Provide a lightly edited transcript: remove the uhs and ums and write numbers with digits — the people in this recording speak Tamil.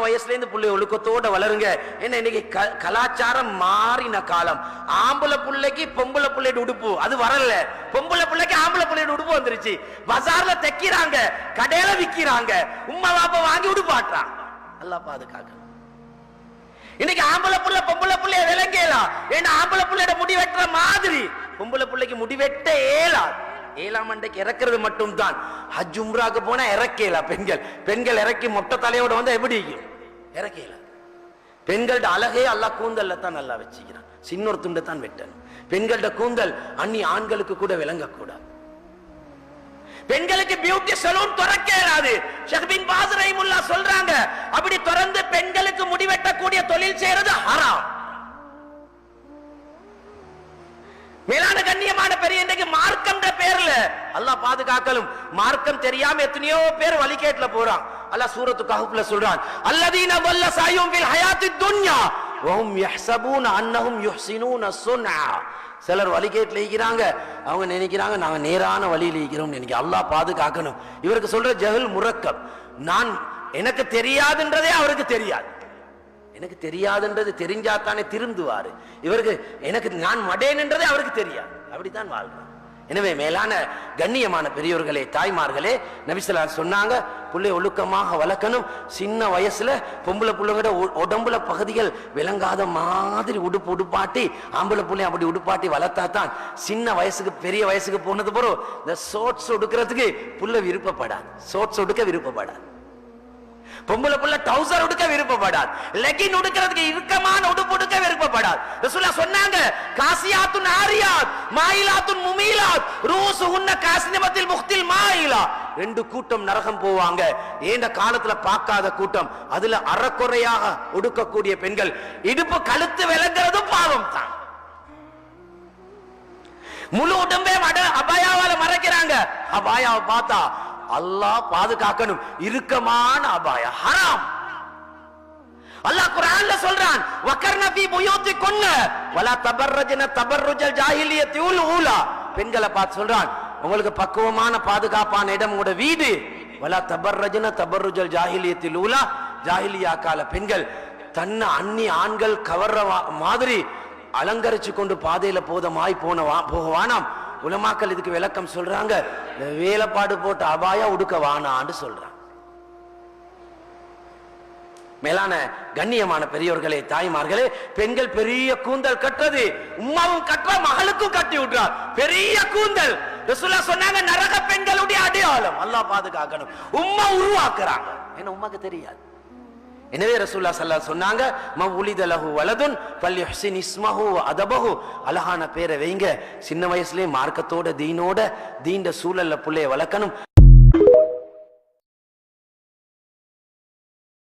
வயசுல இருந்து புள்ளை ஒழுக்கத்தோட வளருங்க. என்ன இன்னைக்கு கலாச்சாரம் மாறின காலம். ஆம்பளை புள்ளைக்கு பொம்பளை புள்ளையோட உடுப்பு அது வரல, பொம்பளை புள்ளைக்கு ஆம்பளை புள்ளையோட உடுப்பு வந்துருச்சு. பஜார்ல தைக்கிறாங்க, கடையில விக்கிறாங்க, உம்மா பாப்பா வாங்கி உடுப்பாட்டுறான். அல்லாஹ் பாதுகாக்க. இன்னைக்கு ஆம்பளை புள்ள பொம்பளை புள்ளைய விளங்கலாம். ஏன்னா ஆம்பளை புள்ளையோட முடி வெட்டுற மாதிரி பொம்பளை புள்ளைக்கு முடி வெட்ட ஏலாது. ஏழாம் அண்டைக்கு இறக்கிறது மட்டும் தான். ஹஜ் உம்ராக்கு போனா இறக்கல. பெண்கள் இறக்கி மொட்டை தலையோட வந்து எப்படி இறக்கல. பெண்களோட அழகே அல்லாஹ் கூந்தல்ல தான் நல்லா வச்சுக்கிறான். சின்னொரு துண்டை தான் வெட்டணும். பெண்களோட கூந்தல் அன்னி ஆண்களுக்கு கூட விளங்கக்கூடாது. பெண்களுக்கு பியூட்டி சலூன் திறக்க இயலாது. ஷேக் பின் பாஸ் ரஹிமஹுல்லாஹ் சொல்றாங்க, அப்படி திறந்து பெண்களுக்கு முடிவெட்டக்கூடிய தொழில் செய்யறது ஹராம். மேலான கண்ணியமான பெரிய இன்றைக்கு மார்க்கம் பேர்ல அல்லாஹ் பாதுகாக்கலும். மார்க்கம் தெரியாம எத்தனையோ பேர் வழிகேட்ல போறான். அல்லாஹ் சூரத்து கஹ்ஃப்ல சொல்றான், அல்லதீன வல்ல சாயும் ஃபில் ஹயாத்தித் துன்யா வஹும் யஹ்ஸபூன அன்னஹும் யுஹ்ஸினூன ஸுன்ஆ. சிலர் வழிகேட்ல இருக்கிறாங்க, அவங்க நினைக்கிறாங்க நாங்க நேரான வழியில் இருக்கிறோம் நினைக்க. அல்லாஹ் பாதுகாக்கணும். இவருக்கு சொல்ற ஜஹல் முரக்கப். நான் எனக்கு தெரியாதுன்றதே அவருக்கு தெரியாது. எனக்கு தெரியாதுன்றது தெரிஞ்சாத்தானே திருந்துவாரு. இவருக்கு எனக்கு நான் மடேன்ன்றதே அவருக்கு தெரியாது. அப்படித்தான் வாழ்றான். எனவே மேலான கண்ணியமான பெரியோர்களே, தாய்மார்களே, நபி ஸல்லல்லாஹு அலைஹி வஸல்லம் சொன்னாங்க, புள்ளை ஒழுக்கமாக வளர்க்கணும். சின்ன வயசுல பொம்பளை புள்ளைங்களோட உடம்புல பகுதிகள் விளங்காத மாதிரி உடுப்பாட்டி ஆம்பளை புள்ளை அப்படி உடுப்பாட்டி வளர்த்தா தான் சின்ன வயசுக்கு பெரிய வயசுக்கு போனது போறோம் இந்த ஷோர்ட்ஸ் உடுக்கிறதுக்கு புள்ள விருப்பப்படாது. ஷோர்ட்ஸ் உடுக்க விருப்பப்படாது. பொம்பளை புள்ள டவுசர் உடுக்க விருப்பப்படாது. லெகின் உடுக்கிறதுக்கு இறுக்கமான உடுப்பு உடுக்க விருப்பப்படாது. ரசூலுல்லாஹ் சொன்னாங்க, காசியாத்துன் ஆரியாத் மாயிலாத்துன் முமீலாத் ரூசுஹுன்ன காஸ்னிமத்தில் முக்தில் மாயிலா. ரெண்டு கூட்டம் நரகம் போவாங்க. ஏண்ட காலத்துல பார்க்காத கூட்டம். அதுல அறக்குறையாக உடுக்கக்கூடிய பெண்கள். இடுப்பு கழுத்து விளங்குறதும் பாவம் தான். முழு உடம்பே அபாயாவால மறைக்கிறாங்க. அபாயாவை பார்த்தா அல்லாஹ் பாதுகாக்கணும். இறுக்கமான அபாயா ஹராம். அல்லாஹ் குர்ஆன்ல சொல்றான், வகர்ன ஃபீ புயூத்திகுன்ன வலா தபர்ரஜன தபர்ருஜல் ஜாஹிலியத்துல் ஊலா. பெண்களை பார்த்து சொல்றான், உங்களுக்கு பக்குவமான பாதுகாப்பான இடம் உங்களோட வீடு. வலா தபர்ரஜன தபர்ருஜல் ஜாஹிலியத்துல் ஊலா. ஜாஹிலியா கால பெண்கள் தன்னை அன்னி ஆண்கள் கவர்ற மாதிரி அலங்கரிச்சு கொண்டு பாதையில போகவானாம். உலமாக்கள் இதுக்கு விளக்கம் சொல்றாங்க, வேலைப்பாடு போட்ட அபாயா உடுக்க வானான்னு சொல்றாங்க. மேலான கண்ணியமான பெரியோர்களே, தாய்மார்களே, பெண்கள் பெரிய கூந்தல் கட்டுறது உம்மாவும் கட்டுறா, மகளுக்கும் கட்டி விட்டுறார். பெரிய கூந்தல் ரசூலுல்லாஹ் சொன்னாங்க, நரக பெண்களுடைய அடையாளம். அல்லாஹ் பாதுகாக்கணும். உம்மா உருவாக்குறாங்க, ஏன்னா உம்மாக்கு தெரியாது. எனவே ரசூலுல்லாஹ் ஸல்லல்லாஹு அலைஹி சொன்னாங்க, மவுலித லஹு வலதுன் ஃபல்யுஹ்சின் இஸ்மஹு வ அதபஹு. அழகான பேரை வைங்க. சின்ன வயசுலயே மார்க்கத்தோட தீனோட தீண்ட சூழல்ல புள்ளைய வளர்க்கணும்.